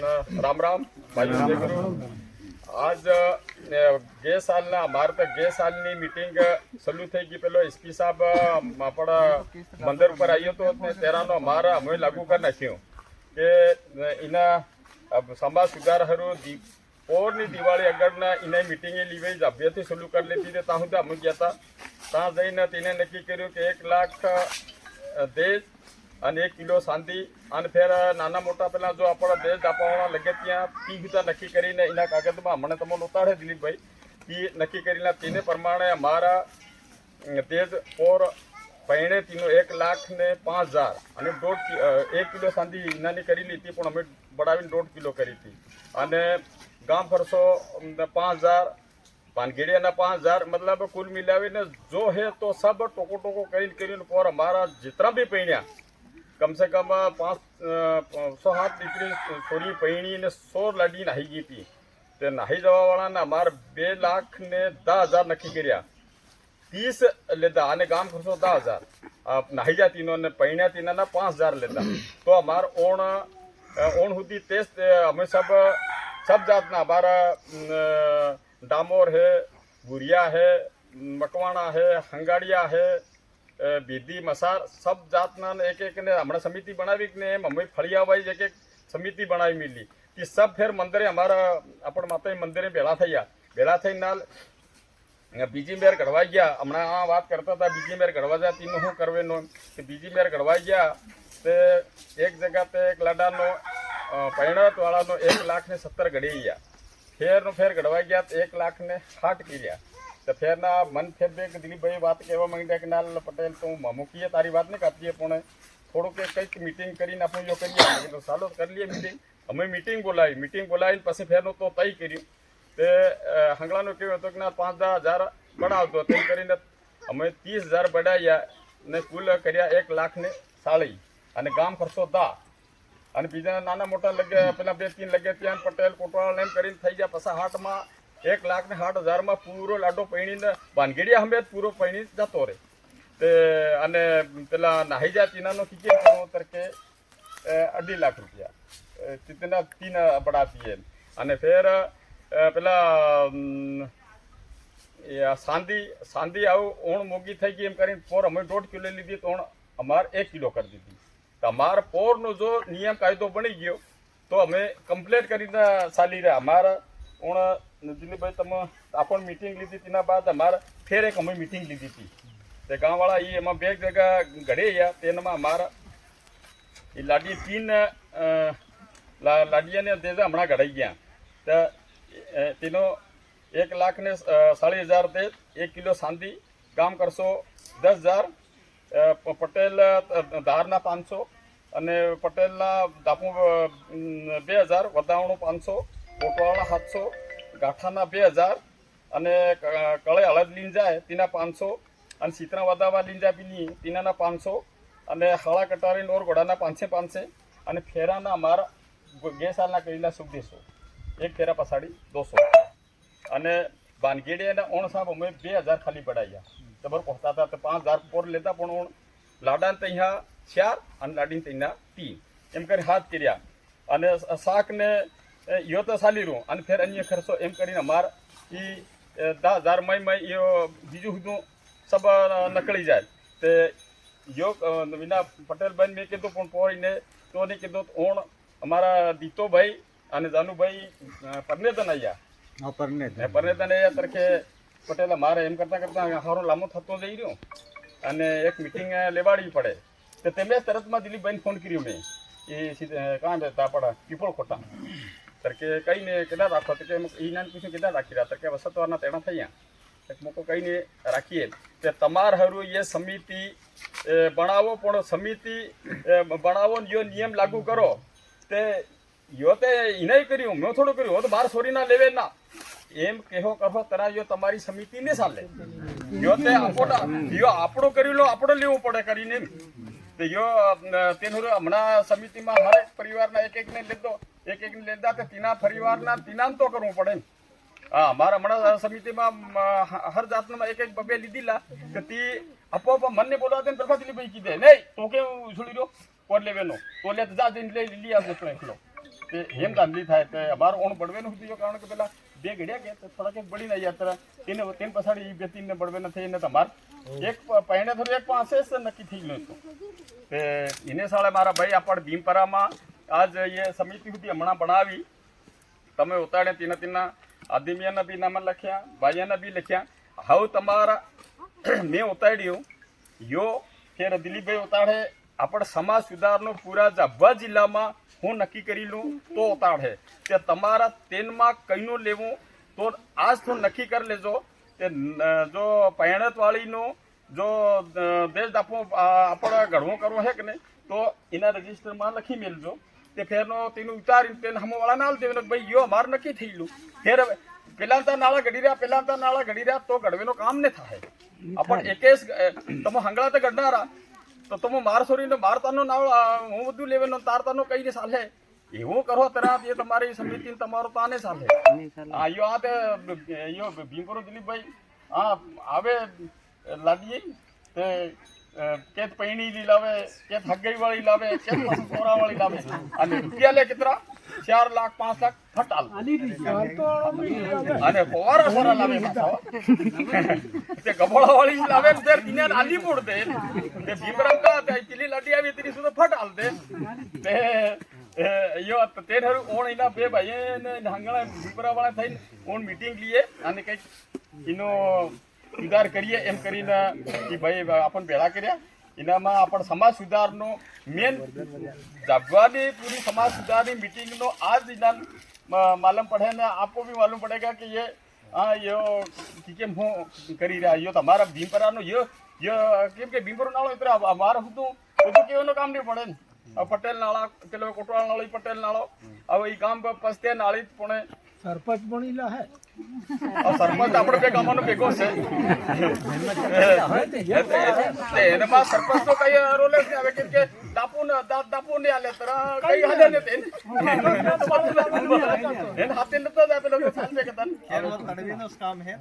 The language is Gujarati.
राम राम भाई गुरु आज गे सालना અમારે તો ગે સાલની મીટિંગ ચાલુ થઈ ગઈ પેલો એસપી સાહેબ આપણા મંદિર ઉપર આવ્યો હતો ને તેરાનો અમારા અમે લાગુ કરી નાખ્યું કે એના સમાજ સુધાર હરું પોરની દિવાળી આગળના એના મીટિંગે લીધી અભ્યાસથી ચાલુ કરી લીધી તે ત્યાં સુધી અમે ગયા હતા ત્યાં જઈને તેને નક્કી કર્યું કે 1 લાખ દેશ અને 1 કિલો શાંતિ અને ફેર નાના મોટા પેલા જો આપણા દેશ આપવાના લગે ત્યાં 30 નક્કી કરીને એના કાગળમાં મને તમને ઉતારે દિલીપભાઈ એ નક્કી કરીને તેને પ્રમાણે અમારા દેશ ઓર પૈણે તીનો 1,05,000 અને 1 કિલો શાંતિ એનાની કરી લીધી પણ અમે બળાવીને 1.5 કિલો કરી હતી અને ગામ ફરસો 5,000 पानगेड़िया 5,000 मतलब कुल मिलावे ने जो है तो सब टोको टोको करीन और हमारा जितना भी पहनिया कम से कम 500 लीटर छोरी पहनी ने 100 लाडी नही गई थी तो नही जवा वाला ने हमारे 2,10,000 नक्की कर्या 30 लेता आने गाम खर्चो 10,000 नही जाती ने पहनिया तीना 5,000 लेता तो हमार ओण होती तेज हमें सब जातना हमारा डामोर है गुरिया है मकवाणा है हंगाड़िया है बीदी मसार सब जातना एक ने हमारा समिति बनावी ने मम्मी फड़िया वाइज एक समिति बनावी मिली कि सब फिर मंदिर हमारा अपन माता मंदिर भेला थी नाल बीजी मेर घड़वाई गया हमने आ बात करता था बीजी मेर घड़वा जाए तीनों शू करवे नो कि बीजी मेर घड़वाई गया तो एक जगह पे एक लाडा नो पैणत वाला नो 1,70,000 घड़ी गया फेर घड़वा गया तो 1,60,000 किया तो फेर ना मन फेर दे दिलीप भाई बात कहवा मांग कि नाल पटेल तो मुकीए तारी बात नहीं करती है पण थोड़ो के कई मीटिंग करी आपू जो करिए तो सालो कर लिए मीटिंग हमें मीटिंग बोलाई पछी फेर तो तय कर्यु ते हंगलानो केवो तो कि 5,000 बढ़ावतो तेम करीने हमें 30,000 बढ़ाया ने कुल कर्या 1,40,000 અને ગામ ખર્ચો 10 અને બીજા નાના મોટા લગે પેલા 2-3 લગે ત્યાં પટેલ કોટવાળા એમ કરીને થઈ ગયા પછી હાટમાં 1,60,000 માં પૂરો લાડો પૈણીને ભાનગેડિયા હમે પૂરો પૈણી જતો રે તે અને પેલા નાહી જા તીનાનો કીકે તરકે 2.5 લાખ રૂપિયા तितना 3 बढ़ाती है અને ફેર પેલા સાંધી આવું ઓણ મોગી થઈ ગઈ એમ કરીને પોર અમે 1.5 કિલો લીધી તો ઓણ અમાર 1 કિલો કરી દીધી અમારા પોરનો જો નિયમ કાયદો બની ગયો તો અમે કમ્પ્લીટ કરીને ચાલી રહ્યા અમારા ઓણ દિલીપભાઈ તમે આપણ મીટિંગ લીધી તેના બાદ અમારા ફેર એક અમે મીટિંગ લીધી હતી તે ગામવાળા એ એમાં 2 જગ્યા ઘડે ગયા તેનામાં અમારા એ લાડી 3 લાડિયાને દેજા હમણાં ઘડાઈ ગયા તો તેનો 1,40,000 તે 1 કિલો શાંતિ ગામ કરશો 10,000 પટેલ ધારના 500 અને પટેલના દાપુ 2,000 વધાવણું 500 કોટવાળા 700 ગાંઠાના 2,000 અને કળે હળદ લીન જાય તેના 500 અને સીતરા વધાવા લીન જાય પીની તેના 500 અને હળા કટારી નોર ઘોડાના 500 અને ફેરાના અમારા ગે સાલના કરેલા શુભ દેશો એક ફેરા પછાડી 200 અને ભાનગેડિયાના ઓણ સાહેબ અમે 2,000 ખાલી बढ़ाया जबर पहुँचता था तो 5,000 पोर लेता पण लाडा तैया 4 અને લાડીને તૈયા 3 એમ કરી હાથ કર્યા અને શાક ને યો તો ચાલી રહ્યું અને ફેર અન્ય ખર્ચો એમ કરીને અમાર એ 10,000 માં યો બીજું બધું સબ નકળી જાય તે યો વિના પટેલ ભાઈ મેં કીધું પણ પોઈને તો નહીં કીધું ઓણ અમારા દીતોભાઈ અને જાનુભાઈ પરનેતન આવ્યા પરનેતન આવ્યા તરકે પટેલ મારે એમ કરતા હારો લાંબો થતો જઈ રહ્યો અને એક મીટિંગ લેવાડવી પડે તો તેમે તરતમાં દિલીપભાઈને ફોન કર્યો મેં એ કાં રહેતા આપણા પીપળ ખોટા તરકે કહીને કેદાર રાખો તો કે એના પૂછ્યું કેદાર રાખી રહ્યા તરકે વસતવારના તેણા થયા એક મોકો કહીને રાખીએ કે તમાર હરું એ સમિતિ બનાવો પણ સમિતિ બનાવો યો નિયમ લાગુ કરો તે યો તે એને કર્યું મેં થોડું કર્યું હો તો બાર છોરીના લેવે ના એમ કહેવો કરો તરા યો તમારી સમિતિ ને ચાલે યો તે આપણો કરી લો આપણો લેવું પડે કરીને તો યો તેનું હમણાં સમિતિમાં હરેક પરિવારના એકને લેતા તો તેના પરિવારના તિનામ તો કરવું પડે હા અમારા હમણાં સમિતિમાં હર જાતના એક બબે લીધીલા કે તે આપોઆપ મને બોલાવતા ને પ્રભાતિલી ભાઈ કીધે નહીં તો કેવું છોડી દો કોર લેવેનો તો લે જા જઈને લઈ આવજો એકલો તે હેમ દાંધલી થાય તે અમારો ઓણ બળવેનું હતું કારણ કે પેલા બે ઘડિયા ગયા થોડાક એક બળી ના યાત્રા તેને તેન પછાડી બે તીન ને બળવે ન થઈ ને તમાર એક પહેણે થોડું એક પાસે જ નક્કી થઈ ગયું હતું તે એને સાળે મારા ભાઈ આપણ ભીમપરામાં આજ એ સમિતિ સુધી હમણાં બનાવી તમે ઉતાડે તેના આદિમિયાના બી નામ લખ્યા બાયાના બી લખ્યા હવે તમારા મેં ઉતાડ્યું યો ફેર દિલીપભાઈ ઉતાડે આપણે સમાજ સુધારનો પૂરા જાબા જિલ્લામાં હું નક્કી કરી લઉં તો ઉતાડે તે તમારા તેનમાં કઈનું લેવું તો આજ તો નક્કી કરી લેજો તે જો પૈણતવાળીનું જો દેશ દાપો આપણે ઘડવું કરવો છે કે નહીં તો એના રજિસ્ટરમાં લખી મેલજો તે ફેરનો તેનું ઉતારીને તેને હમવાળા ના દેવાનું ભાઈ યો અમારે નક્કી થયેલું ફેર પેલા તો નાળા ઘડી રહ્યા તો ઘડવેનું કામ ને થાય આપણ એકેશ તમે હંગળા તો ઘડનારા તો તમે માર છોરીને મારતાનો નાળ હું બધું લેવાનો તારતાનો કઈને ચાલે એવું કરો તરત એ તમારી સમિતિ તમારો તાને ચાલે યો આ તે યો ભીમપરો દિલીપભાઈ હા આવે લાડીએ તે કેત પૈણી લાવે કેત હગઈ વાળી લાવે કેત સોરા વાળી લાવે અને રૂપિયા લે કેટલા 4 લાખ 5 લાખ ફટાલ અને પોવારા સોરા લાવે તે ગબોળા વાળી લાવે તે દિને આલી પોડ દે તે ભીમરમ કા તે ચીલી લાડી આવી તેની સુધો ફટાલ દે તે યો તે હરુ ઓણ ઇના બે ભાઈ ને હાંગળા ભીમરા વાળા થઈને ઓણ મીટિંગ લીએ અને કઈ ઇનો સુધાર કરીએ એમ કરીને કે ભાઈ આપણ ભેળા કર્યા એનામાં આપણ સમાજ સુધારનો મેન જાગવાની પૂરી સમાજ સુધારની મીટિંગનો આજ ઇનામ માલूम પડે ને આપકો भी मालूम पड़ेगा कि ये हाँ यो કેમ હું કરી રહ્યા યો તમારા ભીમપરાનો યો કેમ કે ભીમપરો નાળો ઇતરા અમારા બધું કેવાનું કામ નહીં પડે ને પટેલ નાળા પેલો કોટવાળ નાળો પટેલ નાળો હવે એ ગામ પસ્તે નાળી જ પણ સરપંચ બનીલા હે સરપંચ આપણે બે ગામનો ભેગો છે એનામાં સરપંચ તો કઈ રોલ જ નહીં આવે કેમ કે દાપુ ને આલે તરા કઈ હાલે ને તેને હાથે નતો જ આપેલો સાંજે કે તન ખેરવર તડવીનો કામ હે